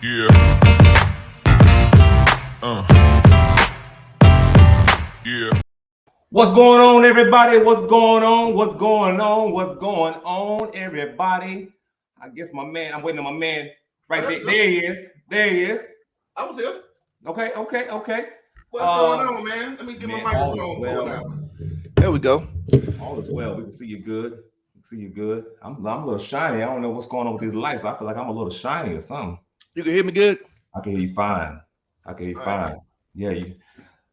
Yeah. Yeah. What's going on, everybody? What's going on? What's going on? What's going on, everybody? I guess my man, I'm waiting on my man right there. There he is. There he is. I was here. Okay. What's going on, man? Let me get my microphone pulled out. There we go. All is well. We can see you good. We can see you good. I'm a little shiny. I don't know what's going on with these lights, but I feel like I'm a little shiny or something. You can hear me good? I can hear you fine. All fine. Right. Yeah.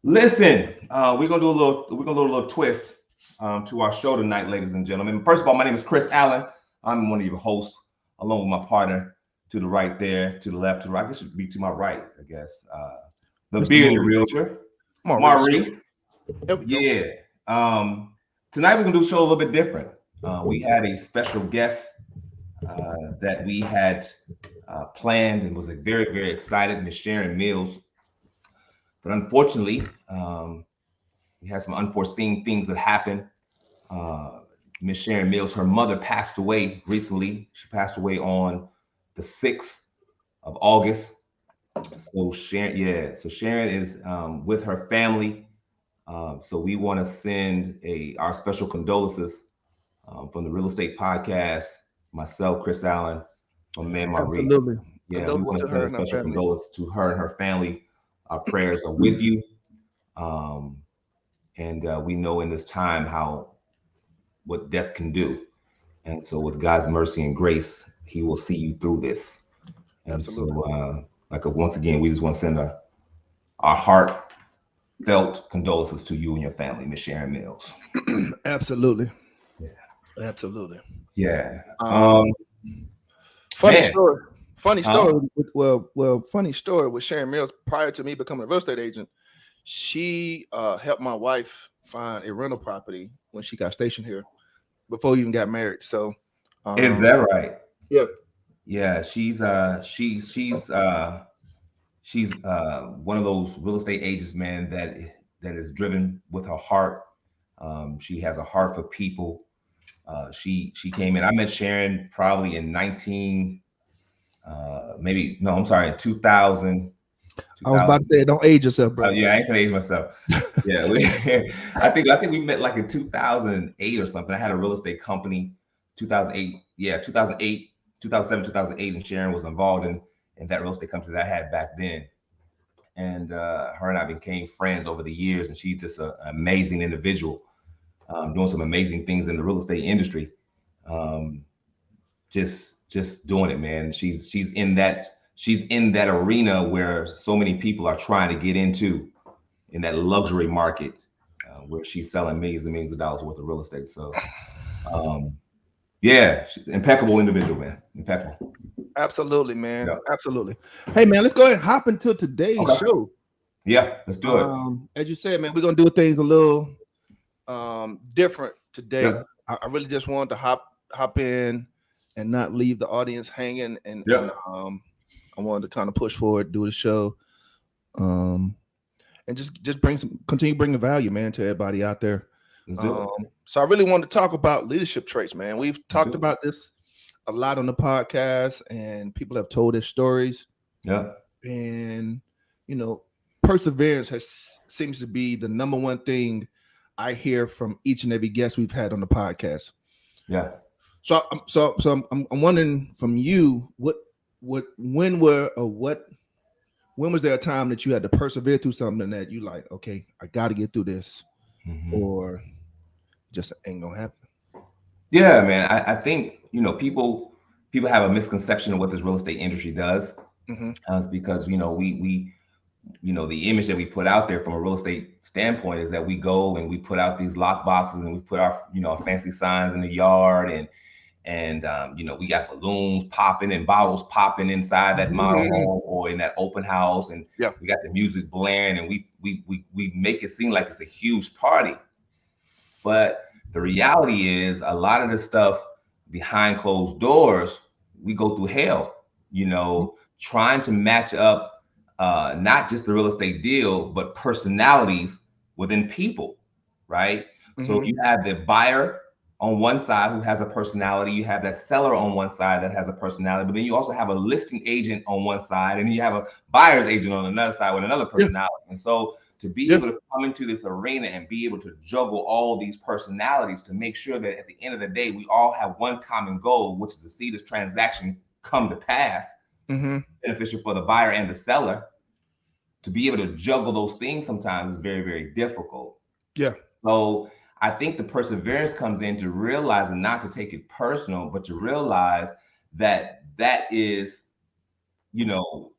Listen, we're gonna do a little twist to our show tonight, ladies and gentlemen. First of all, my name is Chris Allen. I'm one of your hosts, along with my partner to the right there, to the left, to the right. This should be to my right, I guess. The Mr. bearded Maurice. realtor, Maurice. Maurice. Yeah. Tonight we're gonna do a show a little bit different. We had a special guest that we had planned and was very, very excited, Miss Sharon Mills. But unfortunately, we had some unforeseen things that happened. Miss Sharon Mills, her mother passed away recently. She passed away on the 6th of August. So Sharon is with her family. So we want to send our special condolences from the Real Estate Podcast, myself, Chris Allen, my man Maurice. Absolutely. Yeah, we want to send a special condolence to her and her family. Our prayers are with you. And we know in this time what death can do. And so with God's mercy and grace, he will see you through this. And Absolutely. so once again, we just want to send our heartfelt condolences to you and your family, Miss Sharon Mills. Absolutely. Yeah. Absolutely. Yeah. Funny man. story. Funny story with Sharon Mills. Prior to me becoming a real estate agent, she helped my wife find a rental property when she got stationed here before we even got married. So is that right? Yeah. Yeah, she's one of those real estate agents, man, that is driven with her heart. She has a heart for people. She came in. I met Sharon probably in 2000. 2000. I was about to say, don't age yourself, bro. Yeah, I ain't gonna age myself. Yeah, I think we met like in 2008 or something. I had a real estate company, 2008. Yeah, 2008, 2007, 2008, and Sharon was involved in that real estate company that I had back then. And her and I became friends over the years, and she's just an amazing individual, doing some amazing things in the real estate industry. Just doing it, man. She's in that arena where so many people are trying to get into, in that luxury market, where she's selling millions and millions of dollars worth of real estate. So, yeah, impeccable individual, man. Impeccable. Absolutely, man. Yeah. Absolutely. Hey, man, let's go ahead and hop into today's show. Yeah, let's do it. As you said, man, we're gonna do things a little different today. Yeah. I really just wanted to hop in and not leave the audience hanging, and I wanted to kind of push forward, do the show, and just continue bringing value, man, to everybody out there. Let's do it. So I really wanted to talk about leadership traits, man. We've talked about this a lot on the podcast, and people have told their stories. Yeah. And perseverance seems to be the number one thing I hear from each and every guest we've had on the podcast. Yeah. So I'm wondering from you, when was there a time that you had to persevere through something that you like, okay, I got to get through this, or just ain't gonna happen? Yeah, man. I think people have a misconception of what this real estate industry does. It's because we the image that we put out there from a real estate standpoint is that we go and we put out these lock boxes and we put our fancy signs in the yard, and we got balloons popping and bottles popping inside that model home or in that open house, and we got the music blaring, and we make it seem like it's a huge party. But the reality is, a lot of this stuff behind closed doors, we go through hell, trying to match up not just the real estate deal, but personalities within people, right? So you have the buyer on one side who has a personality. You have that seller on one side that has a personality, but then you also have a listing agent on one side, and then you have a buyer's agent on another side with another personality. And so to be able to come into this arena and be able to juggle all these personalities to make sure that at the end of the day, we all have one common goal, which is to see this transaction come to pass, beneficial for the buyer and the seller. To be able to juggle those things sometimes is very, very difficult. So I think the perseverance comes in to realize and not to take it personal, but to realize that that is, you know,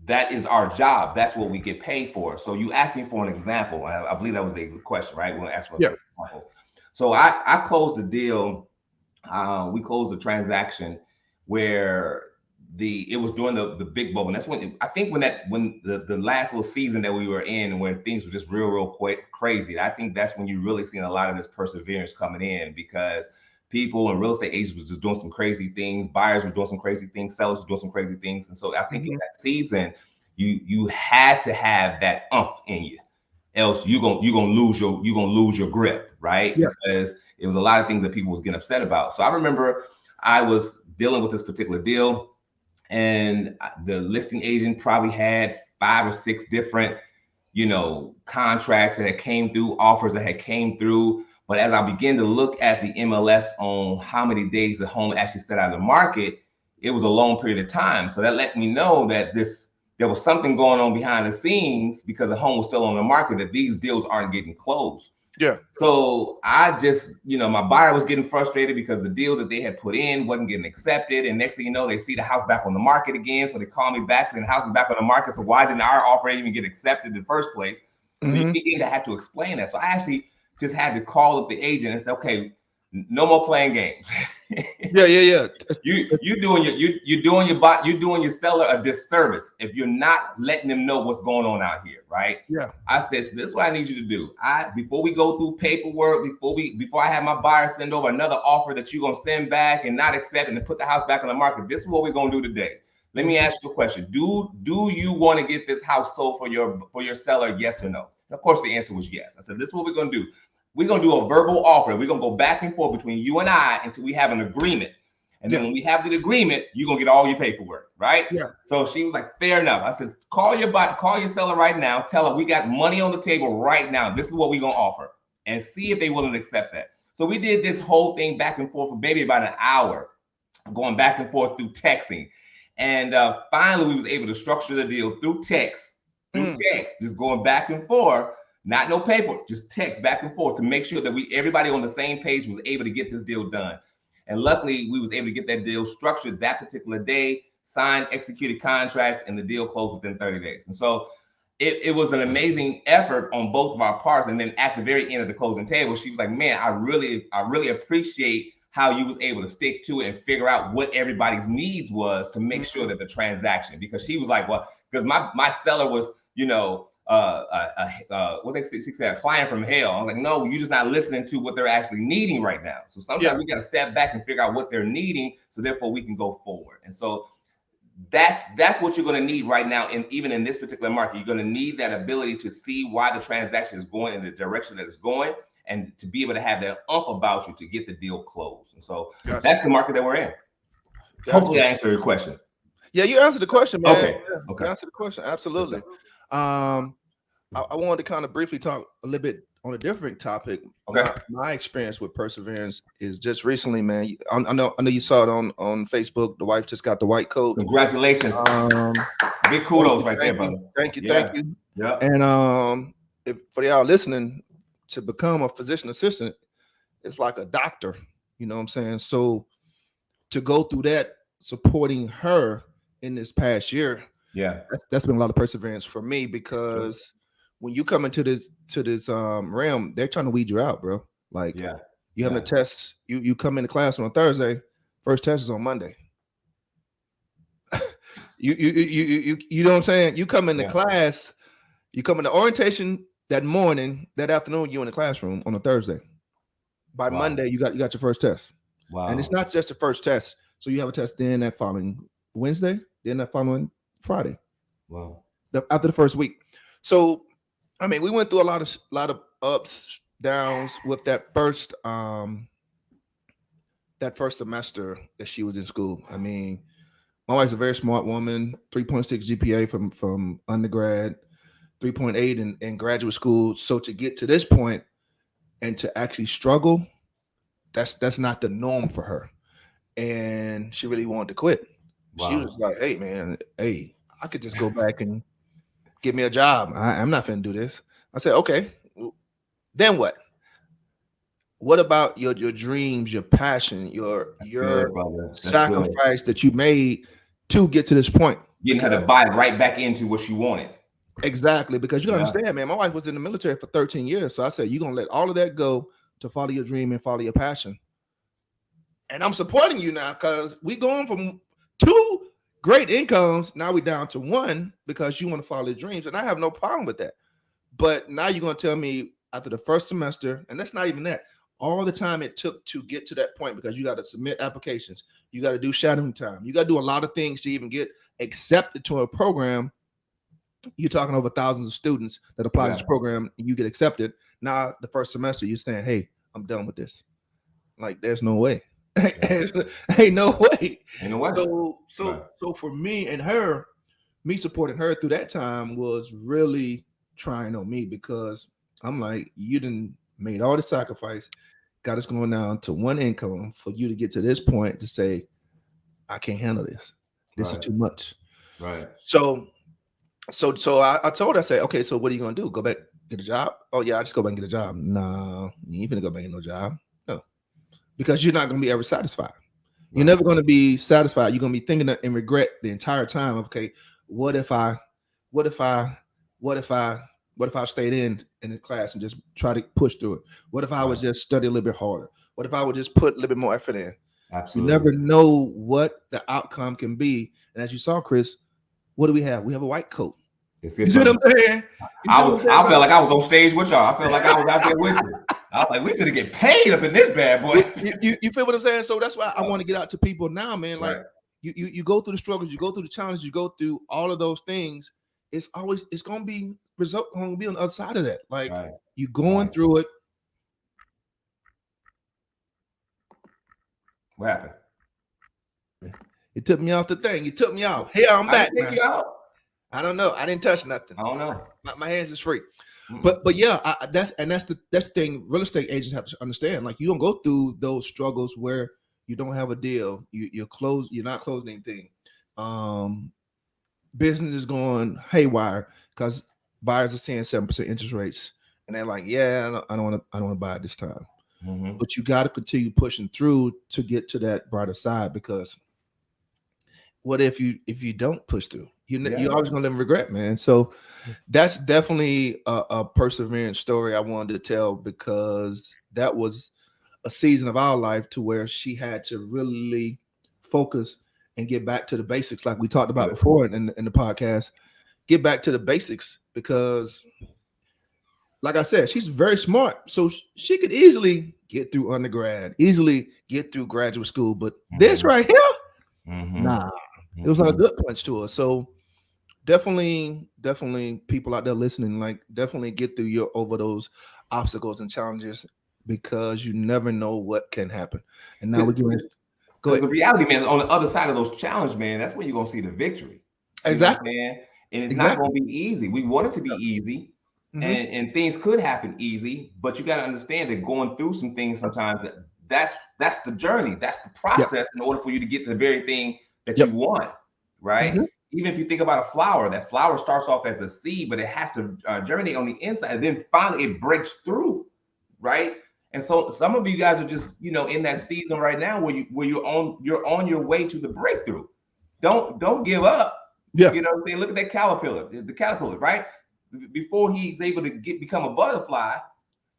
that is our job. That's what we get paid for. So you asked me for an example. I believe that was the question, right? We'll ask for an example. So I closed the deal. We closed the transaction where it was during the big bubble. And that's when I think when the last little season that we were in, where things were just real quick crazy. I think that's when you really seen a lot of this perseverance coming in, because people and real estate agents was just doing some crazy things, buyers were doing some crazy things, sellers were doing some crazy things. And so I think in that season, you had to have that umph in you, else you're gonna lose your grip, right? Because it was a lot of things that people was getting upset about. So I remember I was dealing with this particular deal, and the listing agent probably had 5 or 6 different, contracts that had came through, offers that had came through. But as I began to look at the MLS on how many days the home actually set out of the market, it was a long period of time. So that let me know that there was something going on behind the scenes, because the home was still on the market, that these deals aren't getting closed. So I just, my buyer was getting frustrated because the deal that they had put in wasn't getting accepted. And next thing you know, they see the house back on the market again. So they call me back saying the house is back on the market. So why didn't our offer even get accepted in the first place? So you begin to have to explain that. So I actually just had to call up the agent and say, okay, no more playing games. You're doing your seller a disservice if you're not letting them know what's going on out here, right? I said, so this is what I need you to do. Before we go through paperwork, before I have my buyer send over another offer that you're gonna send back and not accept and to put the house back on the market, this is what we're gonna do today. Let me ask you a question. Do you want to get this house sold for your seller? Yes or no? And of course, the answer was yes. I said, this is what we're gonna do. We're gonna do a verbal offer. We're gonna go back and forth between you and I until we have an agreement. And then when we have the agreement, you're gonna get all your paperwork, right? So she was like, fair enough. I said, call your seller right now. Tell her we got money on the table right now. This is what we're gonna offer, and see if they willing to accept that. So we did this whole thing back and forth for maybe about an hour, going back and forth through texting. And finally, we was able to structure the deal through text, just going back and forth. Not no paper, just text back and forth to make sure that everybody on the same page was able to get this deal done. And luckily, we was able to get that deal structured that particular day, signed, executed contracts, and the deal closed within 30 days. And so it was an amazing effort on both of our parts. And then at the very end of the closing table, she was like, man, I really appreciate how you was able to stick to it and figure out what everybody's needs was to make sure that the transaction, because she was like, well, because my seller was, what she said, a client from hell. I'm like, no, you're just not listening to what they're actually needing right now. So sometimes we got to step back and figure out what they're needing, so therefore we can go forward. And so that's what you're going to need right now. And even in this particular market, you're going to need that ability to see why the transaction is going in the direction that it's going, and to be able to have that umph about you to get the deal closed. And so that's the market that we're in. Hopefully I answered your question. Yeah, you answered the question, man. Okay. You answered the question. Absolutely. I wanted to kind of briefly talk a little bit on a different topic. Okay. My experience with perseverance is just recently, man. I know you saw it on Facebook. The wife just got the white coat. Congratulations. Big kudos right there, brother. Thank you. Yeah. And for y'all listening, to become a physician assistant, it's like a doctor. You know what I'm saying? So to go through that, supporting her in this past year, that's been a lot of perseverance for me, because when you come into this realm, they're trying to weed you out, bro. Like, you having a test, you come into class on a Thursday, first test is on Monday. you know what I'm saying? You come into class, you come into orientation that morning, that afternoon, you in the classroom on a Thursday. By Monday, you got your first test. Wow. And it's not just the first test. So you have a test then that following Wednesday, then that following Friday. Wow. After the first week. So I mean, we went through a lot of ups, downs with that first that first semester that she was in school. I mean, my wife's a very smart woman, 3.6 GPA from undergrad, 3.8 in graduate school. So to get to this point and to actually struggle, that's not the norm for her. And she really wanted to quit. She was Wow. like, "Hey man, hey, I could just go back and get me a job. I'm not finna do this." I said, "Okay, then what? What about your dreams, your passion, That's your good, brother. That's good. sacrifice that you made to get to this point?" Getting Because her to buy right back into what she wanted. exactly, because you gotta Yeah. understand, man. My wife was in the military for 13 years, so I said, "You're gonna let all of that go to follow your dream and follow your passion." And I'm supporting you now because we going from two great incomes. Now we down to one because you want to follow your dreams. And I have no problem with that. But now you're going to tell me after the first semester, and that's not even that, all the time it took to get to that point because you got to submit applications. You got to do shadowing time. You got to do a lot of things to even get accepted to a program. You're talking over thousands of students that apply to Yeah. this program and you get accepted. Now, the first semester, you're saying, "Hey, I'm done with this." Like, there's no way. Yeah. Ain't no way. In a way. Right. So for me and her, me supporting her through that time was really trying on me because I'm like, you didn't made all the sacrifice, got us going down to one income for you to get to this point to say, I can't handle this. This is Right. too much. Right. So I told her, I said, okay, so what are you gonna do? Go back, get a job? Oh yeah, I just go back and get a job. No, you ain't gonna go back and get no job. No, because you're not gonna be ever satisfied. You're Right. never going to be satisfied. You're going to be thinking and regret the entire time of, okay, what if I, what if I, what if I, what if I stayed in the class and just try to push through it? What if I would Right. just study a little bit harder? What if I would just put a little bit more effort in? You never Absolutely. know what the outcome can be. And as you saw, Chris, what do we have? We have a white coat. It's You it, see what brother. I'm saying? You see what I'm saying I felt about like I was on stage with y'all. I felt like I was out there with you. I was like, we finna get paid up in this bad boy. you feel what I'm saying? So that's why I want to get out to people now, man. Like Right. you go through the struggles, you go through the challenges, you go through all of those things. It's gonna be gonna be on the other side of that. Like Right. you going Right. through it. What happened? It took me off the thing. You took me off. Here I'm I back didn't take now. you out. I don't know. I didn't touch nothing. I don't know. My hands is free. Mm-mm. But yeah, that's the thing. Real estate agents have to understand. Like you don't go through those struggles where you don't have a deal. You're not closing anything. Business is going haywire because buyers are seeing 7% interest rates, and they're like, "Yeah, I don't want to buy it this time." Mm-hmm. But you got to continue pushing through to get to that brighter side because what if you don't push through? You're always gonna live in regret, man. So that's definitely a perseverance story I wanted to tell because that was a season of our life to where she had to really focus and get back to the basics, like we talked about before in the podcast. Get back to the basics because, like I said, she's very smart, so she could easily get through undergrad, easily get through graduate school. But this right here, nah, it was like a good punch to her. So definitely people out there listening, like definitely get through your over those obstacles and challenges because you never know what can happen. And now we're going go Because ahead. the reality, man, is on the other side of those challenges, man, that's when you're gonna see the victory. See what I'm Exactly. saying? And it's not Exactly. gonna be easy. We want it to be easy, Mhm. and things could happen easy, but you got to understand that going through some things sometimes that's the journey, that's the Yep. process in order for you to get to the very thing that Yep. you want, right? Mhm. Even if you think about a flower, that flower starts off as a seed, but it has to germinate on the inside, and then finally it breaks through, right? And so some of you guys are just, in that season right now where you're on your way to the breakthrough. Don't give up. Yeah. You know what I'm saying? Look at that caterpillar, the caterpillar, right? Before he's able to become a butterfly,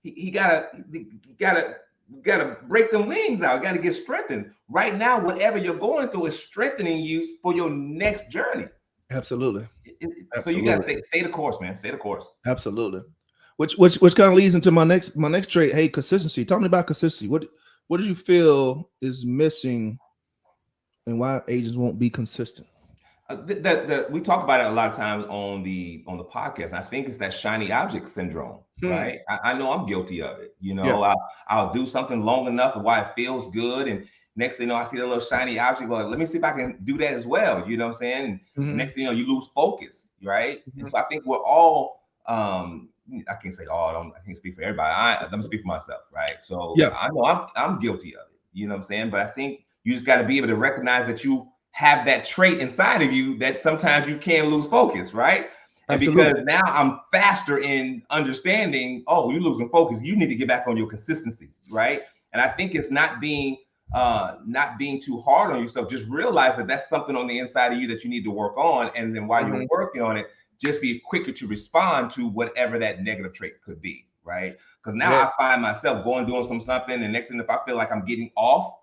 he gotta break them wings out. Got to get strengthened. Right now, whatever you're going through is strengthening you for your next journey. Absolutely. So you got to stay the course, man. Stay the course. Absolutely. Which kind of leads into my next trait. Hey, consistency. Tell me about consistency. What do you feel is missing, and why agents won't be consistent? We talk about it a lot of times on the podcast. I think it's that shiny object syndrome, right? I know I'm guilty of it. Yeah. I'll do something long enough of why it feels good, and Next thing you know, I see the little shiny object. Well, let me see if I can do that as well. You know what I'm saying? And next thing you know, you lose focus, right? And so I think we're all, I can't say all. I can't speak for everybody. Let me speak for myself, right? So Yeah, I know I'm guilty of it. You know what I'm saying? But I think you just got to be able to recognize that you have that trait inside of you that sometimes you can lose focus, right? And absolutely. because now I'm faster in understanding, oh, you're losing focus. You need to get back on your consistency, right? And I think it's not being too hard on yourself. Just realize that that's something on the inside of you that you need to work on. And then while you're working on it, just be quicker to respond to whatever that negative trait could be, right? Because now Yeah, I find myself going doing something, and next thing if I feel like I'm getting off,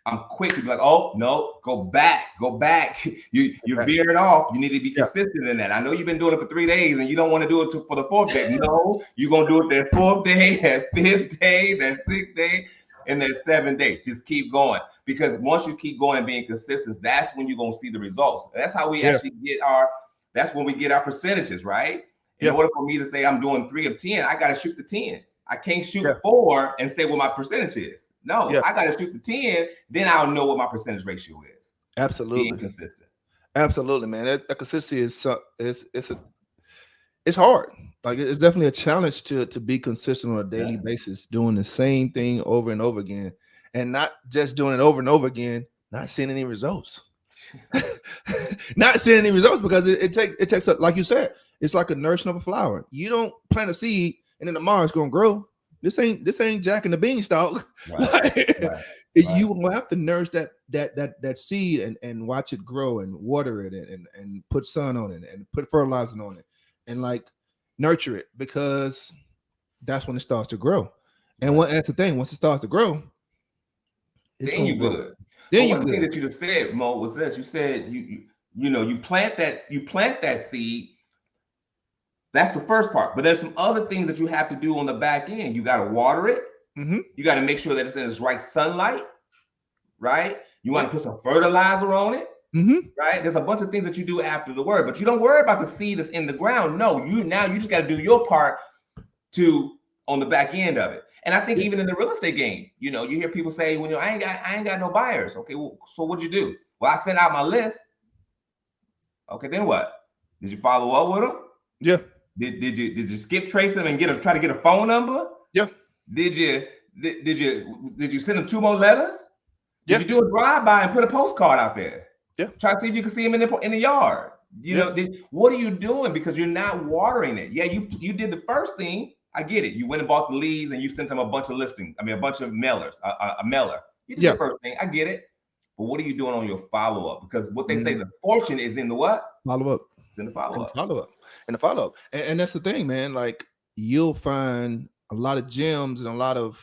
I'm quick to be like, oh no, go back. You're right. veering off. You need to be Yeah, consistent in that. I know you've been doing it for 3 days, and you don't want to do it for the fourth day. No, you're gonna do it that fourth day, that fifth day, that sixth day, and that seventh day. Just keep going because once you keep going and being consistent, that's when you're gonna see the results. That's how we yeah, actually get our. That's when we get our percentages, right? In yeah, order for me to say I'm doing 3 of 10, I got to shoot the 10. I can't shoot yeah, 4 and say what my percentage is. No, yeah. I got to shoot the 10. Then I'll know what my percentage ratio is. Being Absolutely, consistent. absolutely, man. That consistency is it's hard. Like it's definitely a challenge to be consistent on a daily Yeah. basis, doing the same thing over and over again, and not just doing it over and over again, not seeing any results. Not seeing any results because it takes like you said, it's like a nourishing of a flower. You don't plant a seed and then tomorrow it's gonna grow. This ain't Jack and the Beanstalk. Right. Like, Right. you Right. will have to nourish that seed and watch it grow and water it and put sun on it and put fertilizer on it and like nurture it because that's when it starts to grow. And Right. that's the thing. Once it starts to grow, it's Then gonna you grow. good. Then But you one thing good. that you just said, Mo, was this. You said you plant that seed. That's the first part. But there's some other things that you have to do on the back end. You got to water it. Mm-hmm. You got to make sure that it's in its right sunlight, right? You want Yeah. to put some fertilizer on it, Mm-hmm. right? There's a bunch of things that you do after the word, but you don't worry about the seed that's in the ground. No, you just got to do your part to on the back end of it. And I think Yeah. even in the real estate game, you hear people say, "Well, I ain't got no buyers." Okay, well, so what'd you do? Well, I sent out my list. Okay, then what? Did you follow up with them? Yeah. Did you skip trace them and try to get a phone number? Yeah. Did you did you send them 2 more letters? Did Yeah. you do a drive by and put a postcard out there? Yeah. Try to see if you can see them in the yard. Yeah. What are you doing? Because you're not watering it. Yeah, you did the first thing. I get it. You went and bought the leads and you sent them a bunch of listings. I mean, a bunch of mailers, a mailer. You did Yeah. the first thing. I get it. But what are you doing on your follow up? Because what they say, Mhm. the fortune is in the what? Follow up It's in the follow and up. follow up and follow up. And that's the thing, man. Like you'll find a lot of gems and a lot of,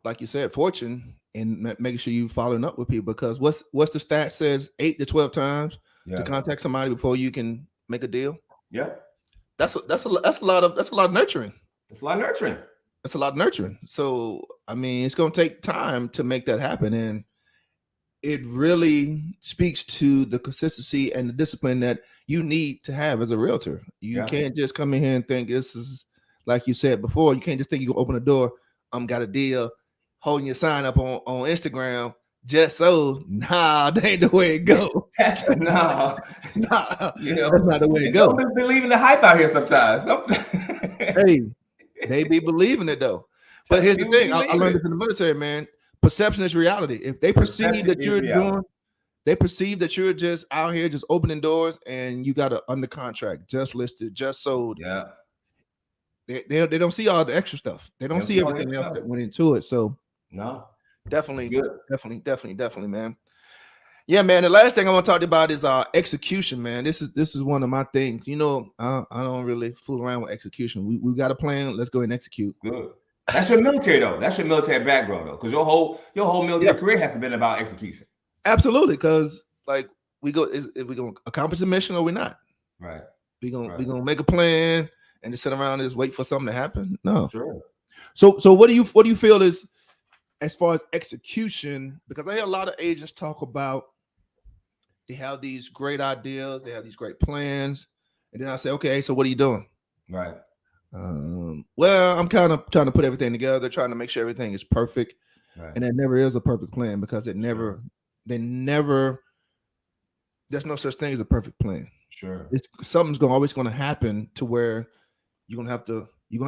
like you said, fortune in making sure you following up with people because what's the stat says 8 to 12 times to Yeah. contact somebody before you can make a deal. Yeah. That's a lot of nurturing. It's a lot of nurturing. That's a lot of nurturing. So I mean, it's gonna take time to make that happen, and it really speaks to the consistency and the discipline that you need to have as a realtor. You Yeah. can't just come in here and think this is like you said before. You can't just think you can open the door. Got a deal, holding your sign up on Instagram. Just so, nah, that ain't the way it go. No. Nah, that's Know, not the way it and go. don't believe in the hype out here sometimes. Hey, they be believing it though. But here's the People thing: I believe learned it. this in the military, man. Perception is reality. If they perceive Perception that is you're reality. doing, they perceive that you're just out here just opening doors and you got a under contract, just listed, just sold. Yeah. They don't see all the extra stuff. They don't see all that everything else stuff. that went into it. So No. definitely, Good. definitely, man. Yeah, man. The last thing I want to talk about is execution, man. This is one of my things. I don't really fool around with execution. We got a plan. Let's go and execute. Good. That's your military though. That's your military background though, because your whole military career has to been about execution. Absolutely, because like we gonna accomplish the mission or we're not. Right. We gonna make a plan and just sit around and just wait for something to happen. No. Sure. So what do you feel is as far as execution? Because I hear a lot of agents talk about they have these great ideas, they have these great plans, and then I say, okay, so what are you doing? Right. Well, I'm kind of trying to put everything together, trying to make sure everything is perfect. Right. and there never is a perfect plan because Sure. they never. There's no such thing as a perfect plan. Sure. It's something's going always going to happen to where you're gonna have to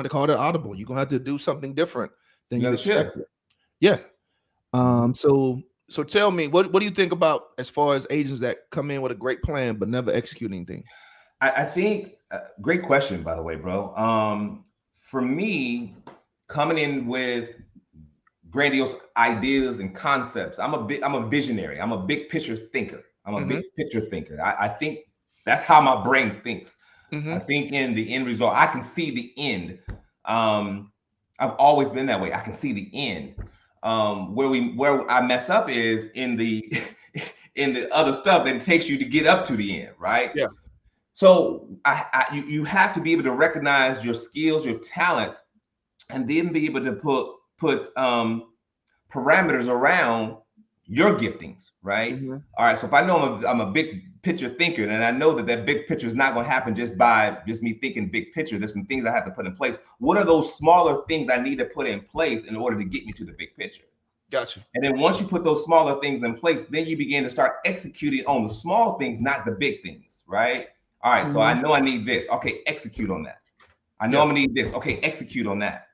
call it audible. You're gonna have to do something different than You you got to shift. expected. Yeah. Mhm. So tell me, what do you think about as far as agents that come in with a great plan but never execute anything? I think great question, by the way, bro. For me, coming in with grandiose ideas and concepts, I'm a visionary. I'm a big picture thinker. I'm a Mm-hmm. big picture thinker. I think that's how my brain thinks. I Mm-hmm. think in the end result, I can see the end. Um, I've always been that way. I can see the end. Where I mess up is in the in the other stuff that takes you to get up to the end, right? Yeah. So you have to be able to recognize your skills, your talents, and then be able to put parameters around your giftings, right? Mm-hmm. All right. So if I know I'm a big picture thinker, and I know that big picture is not going to happen just by just me thinking big picture. There's some things I have to put in place. What are those smaller things I need to put in place in order to get me to the big picture? Gotcha. And then once you put those smaller things in place, then you begin to start executing on the small things, not the big things, right? All right, so I Mm-hmm. know I need this. Okay, execute on that. I know Yeah. I'm gonna need this. Okay, execute on that.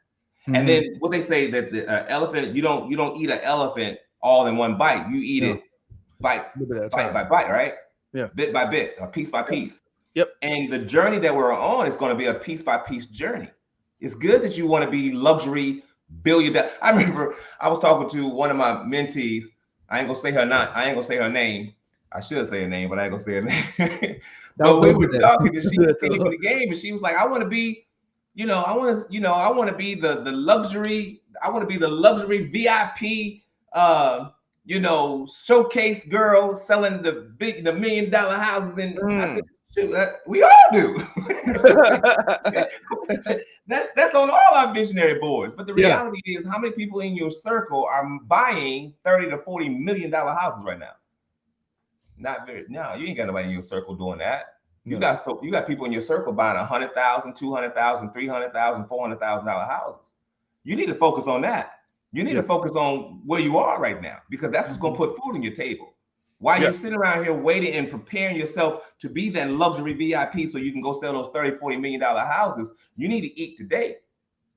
And Mm-hmm. then what they say that the elephant, you don't eat an elephant all in one bite. You eat Yeah. it bite A little bit at a bite time. by bite, right? Yeah. Bit by bit, or piece by Yep. piece. Yep. And the journey that we're on is going to be a piece by piece journey. It's good that you want to be luxury billionaire. I remember I was talking to one of my mentees. I ain't gonna say her not. I ain't gonna say her name. I should say her name, but I ain't gonna say her name. That was But we dope were with that. talking, and she came in the game, and she was like, "I want to be, I want to be the luxury. I want to be the luxury VIP, showcase girl selling the $1 million houses." And I said, Mm. "Shoot, we all do." That's on all our visionary boards. But the Yeah. reality is, how many people in your circle are buying $30 to $40 million houses right now? Not very. No, you ain't got nobody in your circle doing that. No. You got people in your circle buying 100,000, 200,000, 300,000, $400,000 houses. You need to focus on that. You need Yeah. to focus on where you are right now, because that's what's going to put food on your table. While Yeah. you're sitting around here waiting and preparing yourself to be that luxury VIP so you can go sell those 30, $40 million houses, you need to eat today.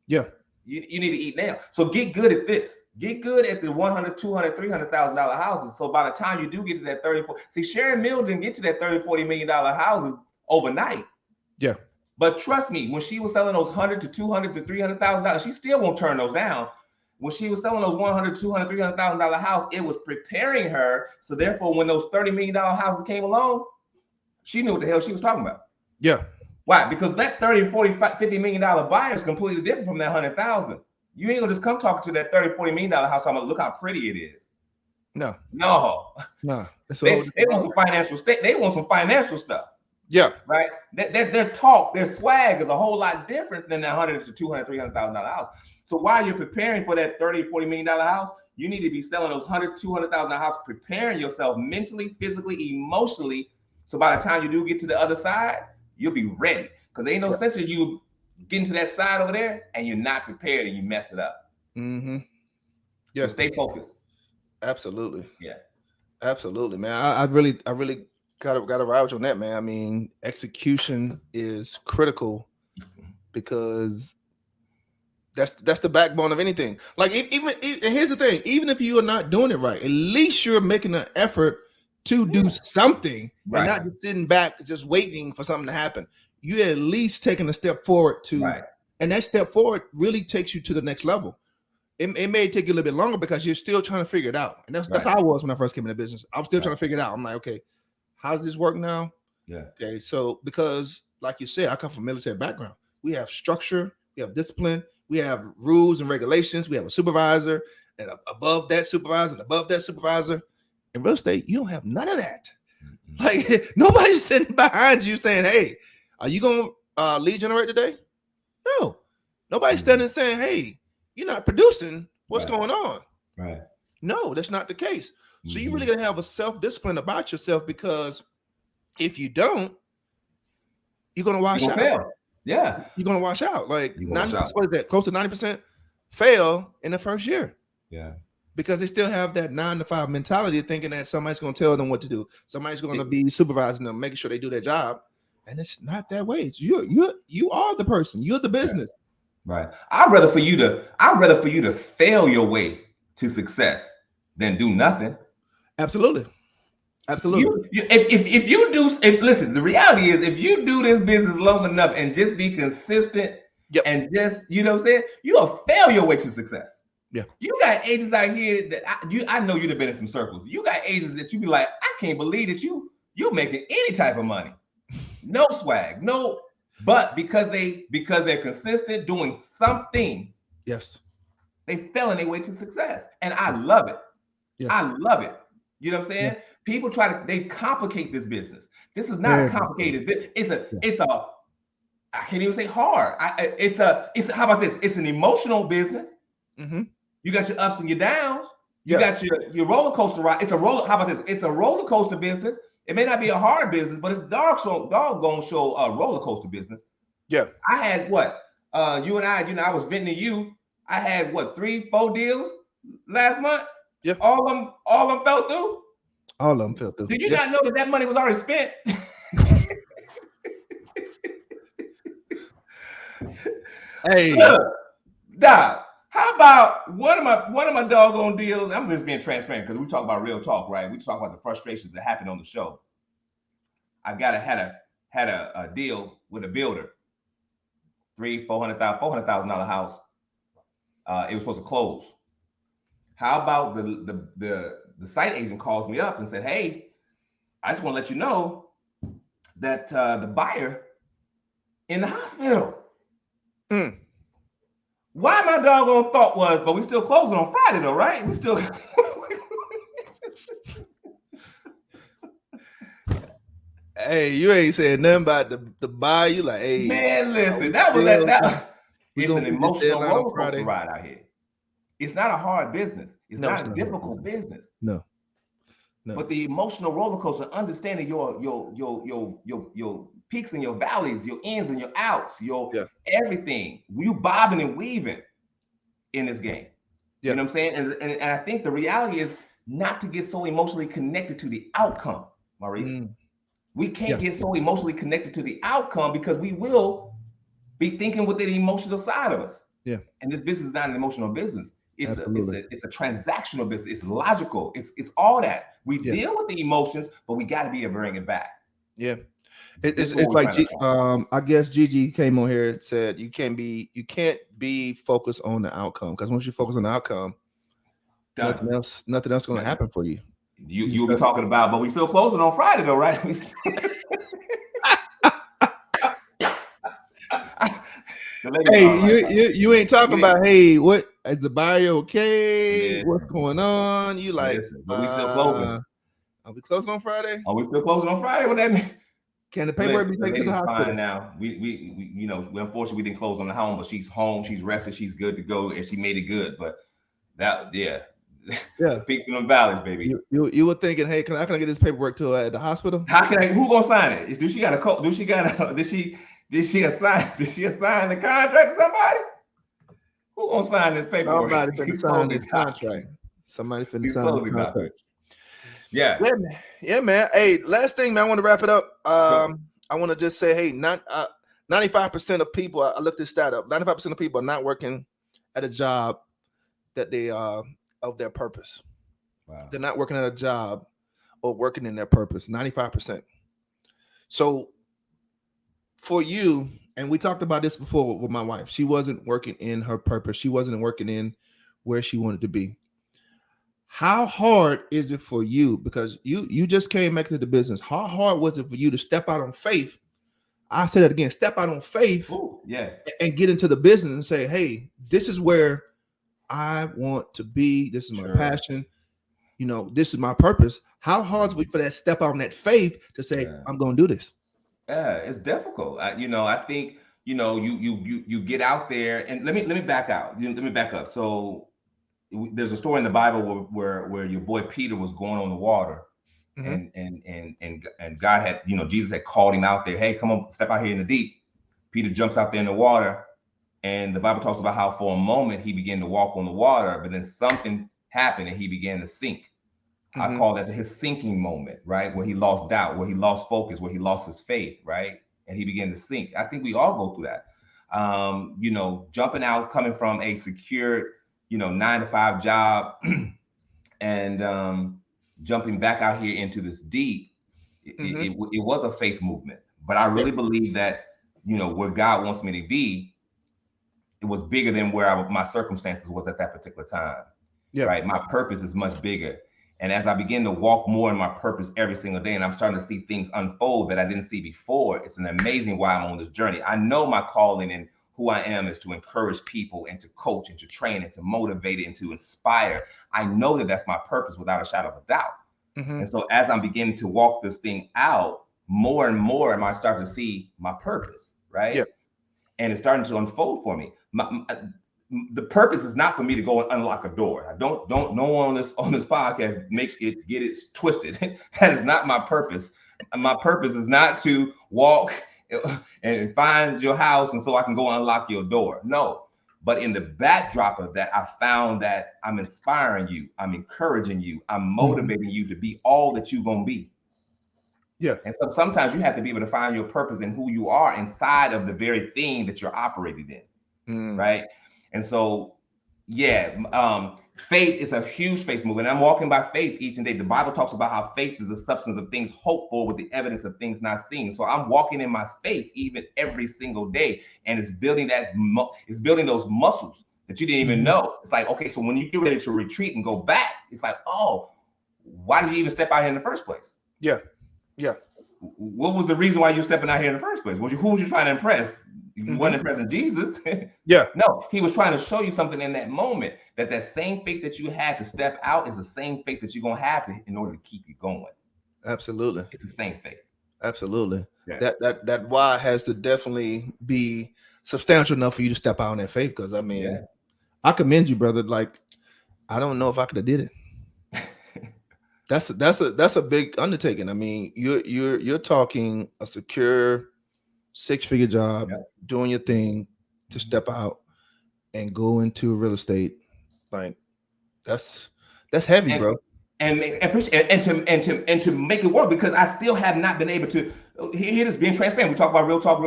Yeah. You need to eat now. So get good at this. Get good at the 100, 200, $300,000 houses. So by the time you do get to that 30, 40, see, Sharon Mill didn't get to that 30, $40 million houses overnight. Yeah. But trust me, when she was selling those 100 to 200 to $300,000, she still won't turn those down. When she was selling those 100, 200, $300,000 house, it was preparing her. So therefore, when those $30 million houses came along, she knew what the hell she was talking about. Yeah. Why? Because that 30, 40, $50 million buyer is completely different from that 100,000. You ain't gonna just come talking to that 30, $40 million house. I'm gonna look how pretty it is. No. No, No. It's a whole they different want some financial state. They want some financial stuff, Yeah. right? Their talk, their swag is a whole lot different than that 100 to 200, $300,000 house. So while you're preparing for that 30, $40 million house, you need to be selling those 100, $200,000 house, preparing yourself mentally, physically, emotionally. So by the time you do get to the other side, you'll be ready. Because there ain't no Yeah. sense of you getting to that side over there and you're not prepared and you mess it up. Mm-hmm. So Yeah. stay focused. Absolutely. Yeah. Absolutely, man. I really gotta ride with you on that, man. I mean, execution is critical because that's the backbone of anything. Like even and here's the thing: even if you are not doing it right, at least you're making an effort to do something and Right. not just sitting back just waiting for something to happen. You at least taking a step forward Right. and that step forward really takes you to the next level. It may take you a little bit longer because you're still trying to figure it out. And that's how I was when I first came into business. I was still trying to figure it out. I'm like, okay, how does this work now? Yeah. Okay, so because like you said, I come from a military background. We have structure, we have discipline, we have rules and regulations, we have a supervisor, and above that supervisor, and above that supervisor. In real estate, you don't have none of that. Mm-hmm. Like nobody's sitting behind you saying, "Hey, are you gonna lead generate today?" No, nobody's standing saying, "Hey, you're not producing. What's going on?" Right. No, that's not the case. So you really gotta have a self-discipline about yourself, because if you don't, you're gonna wash out. Fail. Yeah. You're gonna wash out. Like You're gonna wash 90%, out. what is that? Close to 90% fail in the first year. Yeah. because they still have that 9 to 5 mentality, thinking that somebody's going to tell them what to do. Somebody's going to be supervising them, making sure they do their job. And it's not that way. It's you are the person. You're the business. Right. I'd rather for you to fail your way to success than do nothing. Absolutely. Absolutely. If you do, listen, the reality is if you do this business long enough and just be consistent, and just, you know what I'm saying, you'll fail your way to success. Yeah. You got agents out here that I know you've been in some circles. You got agents that you be like, I can't believe that you're making any type of money. No swag, no, but because they're consistent doing something, yes, they fell in their way to success. And I love it. Yeah. I love it. You know what I'm saying? Yeah. People they complicate this business. This is not a complicated business. It's a I can't even say hard. It's how about this? It's an emotional business. Mm-hmm. You got your ups and your downs. You got your roller coaster ride. How about this? It's a roller coaster business. It may not be a hard business, but it's doggone show a roller coaster business. Yeah. I had what? You and I was venting to you. I had what, 3-4 deals last month? Yeah. All of them fell through. All of them fell through. Did you not know that money was already spent? Hey, Doc, how about one of my doggone deals? I'm just being transparent because we talk about real talk, right? We talk about the frustrations that happen on the show. I had a deal with a builder, $400,000 house. It was supposed to close. How about the site agent calls me up and said, "Hey, I just want to let you know that the buyer in the hospital." Why my doggone thought was, but we still closing on Friday though, right? We still. Hey, you ain't saying nothing about the buyer. You like, hey, man, listen, that was that. It's an emotional roller coaster ride out here. It's not a hard business. It's not a difficult business. No. But the emotional roller coaster, understanding your peaks and your valleys, your ins and your outs, everything. You bobbing and weaving in this game. Yeah. You know what I'm saying? And I think the reality is not to get so emotionally connected to the outcome, Maurice. We can't get so emotionally connected to the outcome because we will be thinking with the emotional side of us. Yeah. And this business is not an emotional business. It's a transactional business. It's logical. It's all that. We deal with the emotions, but we got to be able to bring it back. Yeah. It's like I guess Gigi came on here and said you can't be focused on the outcome, because once you focus on the outcome, nothing else going to happen for you. You'll be talking about, but we still closing on Friday though, right? Hey, you ain't talking about, hey, what is the buyer okay? Yeah. What's going on? You like, but we still closing. Are we closing on Friday? Are we still closing on Friday? What that mean? Can the paperwork be taken to the hospital? Fine now. We unfortunately we didn't close on the home, but she's home, she's rested, she's good to go, and she made it good. But that, peaks and valleys, baby. You were thinking, hey, can I get this paperwork to at the hospital? How can I? Who gonna sign it? Did she assign the contract to somebody? Who gonna sign this paperwork? Somebody finna sign this contract. Somebody finna sign the contract. Yeah, man. Hey, last thing, man. I want to wrap it up. I want to just say, hey, 95% of people. I looked this stat up. 95% of people are not working at a job that they of their purpose. Wow. They're not working at a job or working in their purpose. 95%. So for you, and we talked about this before with my wife, she wasn't working in her purpose. She wasn't working in where she wanted to be. How hard is it for you? Because you just came back to the business. How hard was it for you to step out on faith? I say that again, step out on faith. Ooh, and get into the business and say, hey, this is where I want to be. This is my passion. This is my purpose. How hard is it for that step out on that faith to say, I'm going to do this? Yeah, it's difficult. I think, you get out there, and let me back out. Let me back up. So there's a story in the Bible where your boy Peter was going on the water, and God had, Jesus had called him out there. Hey, come on, step out here in the deep. Peter jumps out there in the water, and the Bible talks about how for a moment he began to walk on the water, but then something happened and he began to sink. I call that his sinking moment, right? Where he lost doubt, where he lost focus, where he lost his faith, right? And he began to sink. I think we all go through that. Jumping out, coming from a secure, 9 to 5 job, and jumping back out here into this deep, it was a faith movement. But I really believe that, where God wants me to be, it was bigger than where my circumstances was at that particular time. Yeah. Right. My purpose is much bigger. And as I begin to walk more in my purpose every single day, and I'm starting to see things unfold that I didn't see before, it's an amazing why I'm on this journey. I know my calling and who I am is to encourage people and to coach and to train and to motivate and to inspire. I know that that's my purpose without a shadow of a doubt. And so as I'm beginning to walk this thing out, more and more am I starting to see my purpose, right? Yeah. And it's starting to unfold for me. The purpose is not for me to go and unlock a door. I don't no one on this podcast get it twisted. That is not my purpose. My purpose is not to walk and find your house and so I can go unlock your door. No. But in the backdrop of that, I found that I'm inspiring you, I'm encouraging you, I'm motivating you to be all that you're gonna be. Yeah. And so sometimes you have to be able to find your purpose in who you are inside of the very thing that you're operating in. Right. And so, faith is a huge faith movement. I'm walking by faith each and day. The Bible talks about how faith is the substance of things hoped for with the evidence of things not seen. So I'm walking in my faith even every single day, and it's building those muscles that you didn't even know. It's like, okay, so when you get ready to retreat and go back, it's like, oh, why did you even step out here in the first place? Yeah. Yeah. What was the reason why you were stepping out here in the first place? Who was you trying to impress? You wasn't impressing Jesus. Yeah. No, he was trying to show you something in that moment, that same faith that you had to step out is the same faith that you're going to have in order to keep you going. Absolutely. It's the same faith. Absolutely. Yeah. That why has to definitely be substantial enough for you to step out on that faith. Because I commend you, brother. Like, I don't know if I could have did it. That's a big undertaking. I mean, you're talking a secure 6-figure job, doing your thing, to step out and go into real estate. Like, that's heavy, bro. And to make it work, because I still have not been able to. Here is being transparent. We talk about real talk,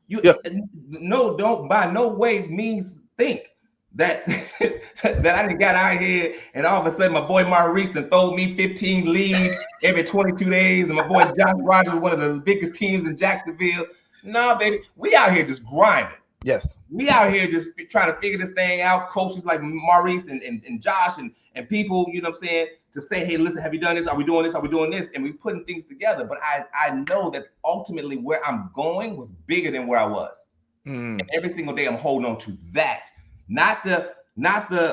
no, don't by no way means think that that I done got out here and all of a sudden my boy Maurice done throw me 15 leads every 22 days, and my boy Josh Rogers, one of the biggest teams in Jacksonville. No, baby, we out here just grinding. Yes. We out here just trying to figure this thing out. Coaches like Maurice and Josh and people, you know what I'm saying, to say, hey, listen, have you done this? Are we doing this? Are we doing this? And we putting things together. But I know that ultimately where I'm going was bigger than where I was. And every single day I'm holding on to that. Not the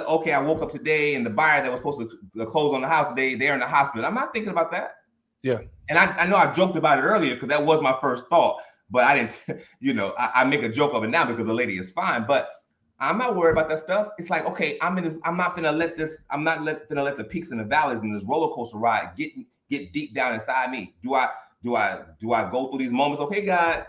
okay, I woke up today and the buyer that was supposed to close on the house today, they're in the hospital. I'm not thinking about that. Yeah. And I know I joked about it earlier because that was my first thought, but I didn't, I make a joke of it now because the lady is fine, but I'm not worried about that stuff. It's like, okay, I'm not gonna let the peaks and the valleys and this roller coaster ride get deep down inside me. Do I go through these moments? Okay, God,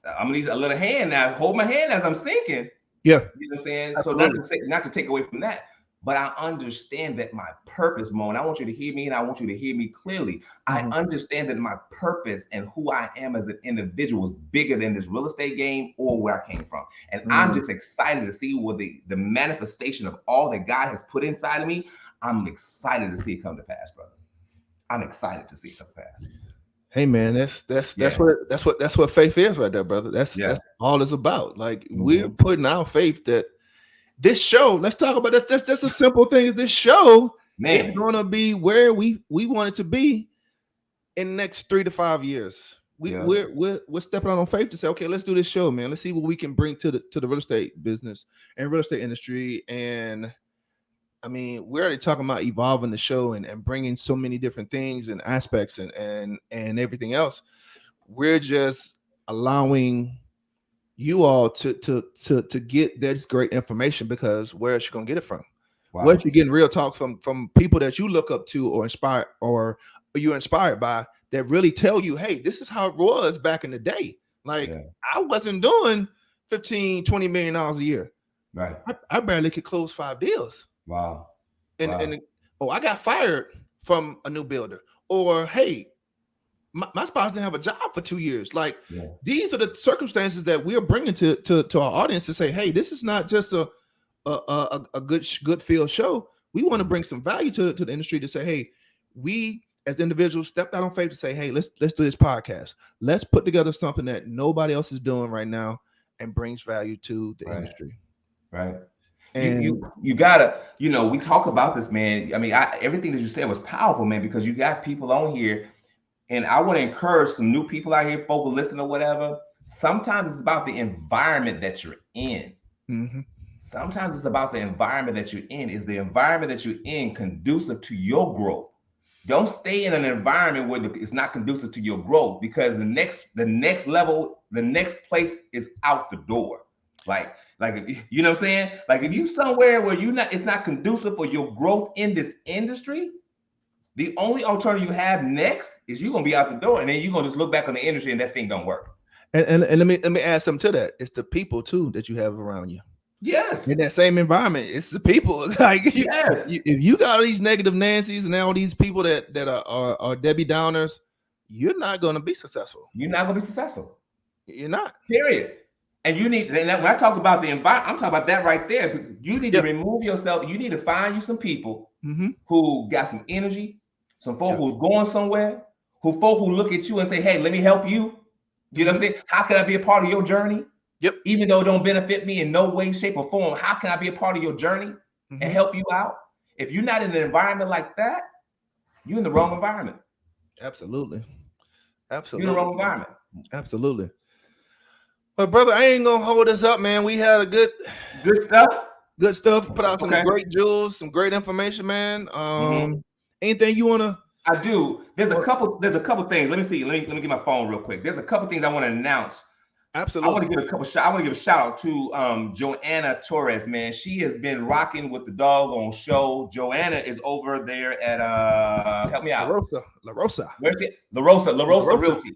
I'm gonna need a little hand now. Hold my hand as I'm sinking. Yeah. You know what I'm saying? Absolutely. So not to take away from that, but I understand that my purpose, Mo, and I want you to hear me and I want you to hear me clearly. I understand that my purpose and who I am as an individual is bigger than this real estate game or where I came from. And I'm just excited to see what the manifestation of all that God has put inside of me. I'm excited to see it come to pass, brother. I'm excited to see it come to pass. Hey man, that's what faith is right there, brother. That's all it's about. Like, we're putting our faith that this show, let's talk about that. That's just a simple thing. This show is gonna be where we want it to be in the next 3 to 5 years. We're stepping out on faith to say, okay, let's do this show, man. Let's see what we can bring to the real estate business and real estate industry. And I mean, we're already talking about evolving the show and bringing so many different things and aspects and everything else. We're just allowing you all to get this great information, because where else you gonna get it from? Wow. Where you getting real talk from people that you look up to or inspire or you're inspired by, that really tell you, hey, this is how it was back in the day. Like, I wasn't doing $15-20 million a year. Right. I barely could close 5 deals. Wow. And oh, I got fired from a new builder, or hey, my spouse didn't have a job for 2 years. Like Yeah. these are the circumstances that we're bringing to our audience to say, hey, this is not just a good field show. We want to bring some value to the industry to say, hey, we as individuals stepped out on faith to say, hey, let's do this podcast. Let's put together something that nobody else is doing right now and brings value to the industry. Right. And You gotta, we talk about this, man. I mean, everything that you said was powerful, man, because you got people on here, and I want to encourage some new people out here, folk who listen or whatever. Sometimes it's about the environment that you're in. mm-hmm. Sometimes it's about the environment that you're in. Is the environment that you're in conducive to your growth? Don't stay in an environment where it's not conducive to your growth, because the next level, the next place is out the door. Like you know what I'm saying? Like if you somewhere where it's not conducive for your growth in this industry, the only alternative you have next is you're gonna be out the door, and then you're gonna just look back on the industry and that thing don't work. And let me add something to that. It's the people too that you have around you. Yes. In that same environment, it's the people. Like yes. If you got all these negative Nancy's and all these people that are Debbie Downers, you're not going to be successful. You're not going to be successful. You're not. Period. And you need, and when I talk about the environment, I'm talking about that right there. You need to remove yourself. You need to find you some people who got some energy, some folk who's going somewhere, folk who look at you and say, hey, let me help you. You know what I'm saying? How can I be a part of your journey? Yep. Even though it don't benefit me in no way, shape, or form, how can I be a part of your journey and help you out? If you're not in an environment like that, you're in the wrong environment. Absolutely. You're in the wrong environment. Absolutely. But brother, I ain't gonna hold this up, man. We had a good stuff. Good stuff. Put out some great jewels, some great information, man. Anything you wanna? I do. There's a couple things. Let me see. Let me get my phone real quick. There's a couple things I want to announce. Absolutely. I want to give a shout out to Joanna Torres, man. She has been rocking with the doggone show. Joanna is over there at help me out. La Rosa. Where's it? La Rosa Realty.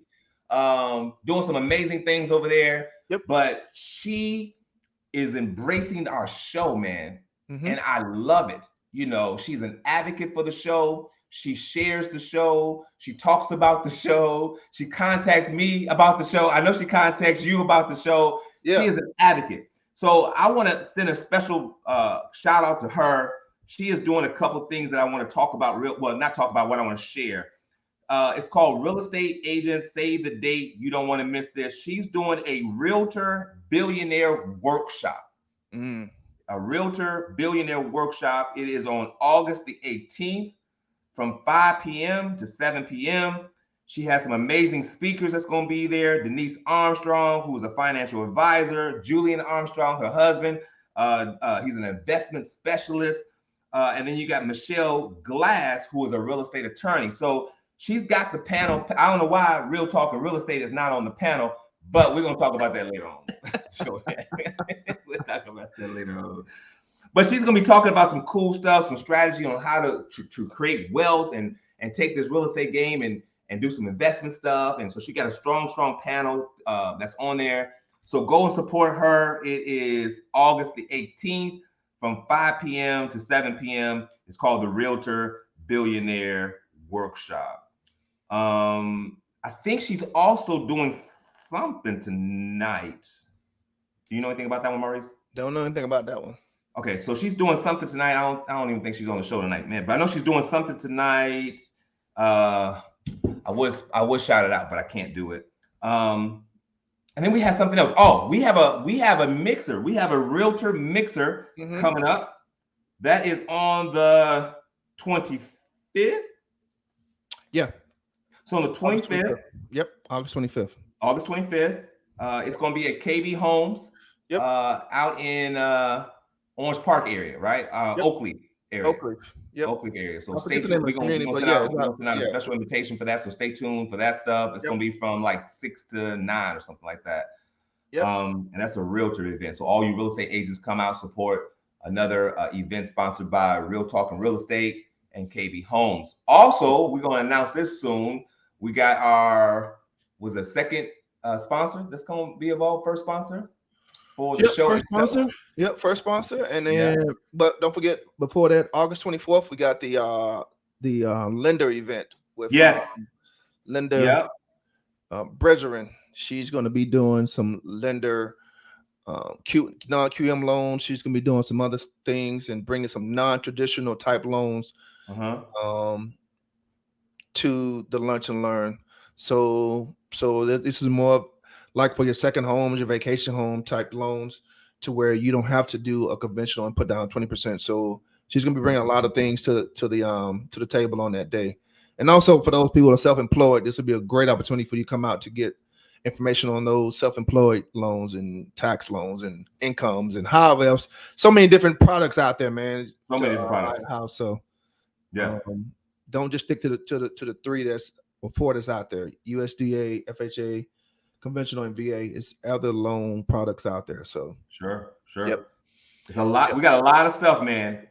Doing some amazing things over there. Yep. But she is embracing our show, man. And I love it. You know, she's an advocate for the show. She shares the show. She talks about the show. She contacts me about the show. I know she contacts you about the show. Yeah. She is an advocate. So I want to send a special shout out to her. She is doing a couple things that I want to talk about. Not talk about, what I want to share. It's called Real Estate Agents Save the Date. You don't want to miss this. She's doing a Realtor Billionaire Workshop. A Realtor Billionaire Workshop. It is on August the 18th. From 5 p.m. to 7 p.m. She has some amazing speakers that's going to be there. Denise Armstrong, who is a financial advisor. Julian Armstrong, her husband. He's an investment specialist. And then you got Michelle Glass, who is a real estate attorney. So she's got the panel. I don't know why Real Talk and Real Estate is not on the panel, but we're going to talk about that later on. We'll talk about that later on. But she's going to be talking about some cool stuff, some strategy on how to create wealth and take this real estate game and do some investment stuff. And so she got a strong panel that's on there. So go and support her. It is August the 18th from 5 p.m. to 7 p.m. It's called the Realtor Billionaire Workshop. I think she's also doing something tonight. Do you know anything about that one, Maurice? Don't know anything about that one. Okay, so she's doing something tonight. I don't even think she's on the show tonight, man. But I know she's doing something tonight. I would shout it out, but I can't do it. And then we have something else. Oh, we have a mixer. We have a Realtor mixer coming up. That is on the 25th. Yeah. So on the 25th. Yep, August 25th. August 25th. It's going to be at KB Homes. Yep. Out in Orange Park area, right? Oakley area. Oakley area. So stay tuned. We're going to send out a special invitation for that. So stay tuned for that stuff. It's going to be from like 6 to 9 or something like that. Yep. And that's a realtor event. So all you real estate agents come out, support another event sponsored by Real Talk and Real Estate and KB Homes. Also, we're going to announce this soon. We got our second sponsor that's going to be involved, first sponsor. for the show first itself. sponsor. Yep, first sponsor. And then, but don't forget, before that, August 24th, we got the lender event with Linda Brezerin. She's going to be doing some lender non-QM loans. She's going to be doing some other things and bringing some non-traditional type loans to the Lunch and Learn. So this is more like for your second homes, your vacation home type loans, to where you don't have to do a conventional and put down 20%. So she's going to be bringing a lot of things to the table on that day. And also for those people that are self-employed, this would be a great opportunity for you to come out to get information on those self-employed loans and tax loans and incomes and however else. So many different products out there, man. So many different products. House. So don't just stick to the three that's or four that's out there. USDA, FHA, conventional, and VA. It's other loan products out there. So sure. Yep. It's a lot. We got a lot of stuff, man.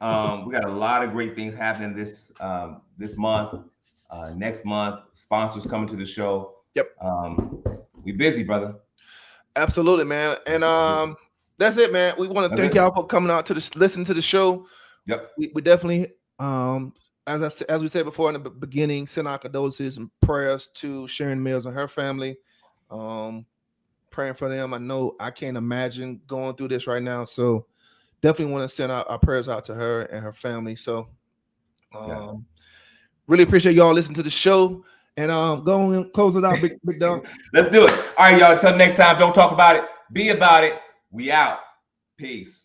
We got a lot of great things happening this month. Next month, sponsors coming to the show. Yep. We busy, brother. Absolutely, man. And that's it, man. We want to thank y'all for coming out to listen to the show. Yep. We definitely, as we said before in the beginning, send our condolences and prayers to Sharon Mills and her family. Praying for them. I know I can't imagine going through this right now, so definitely want to send our prayers out to her and her family. So, really appreciate y'all listening to the show. And go and close it out, big dog. Let's do it. All right, y'all. Until next time, don't talk about it. Be about it. We out. Peace.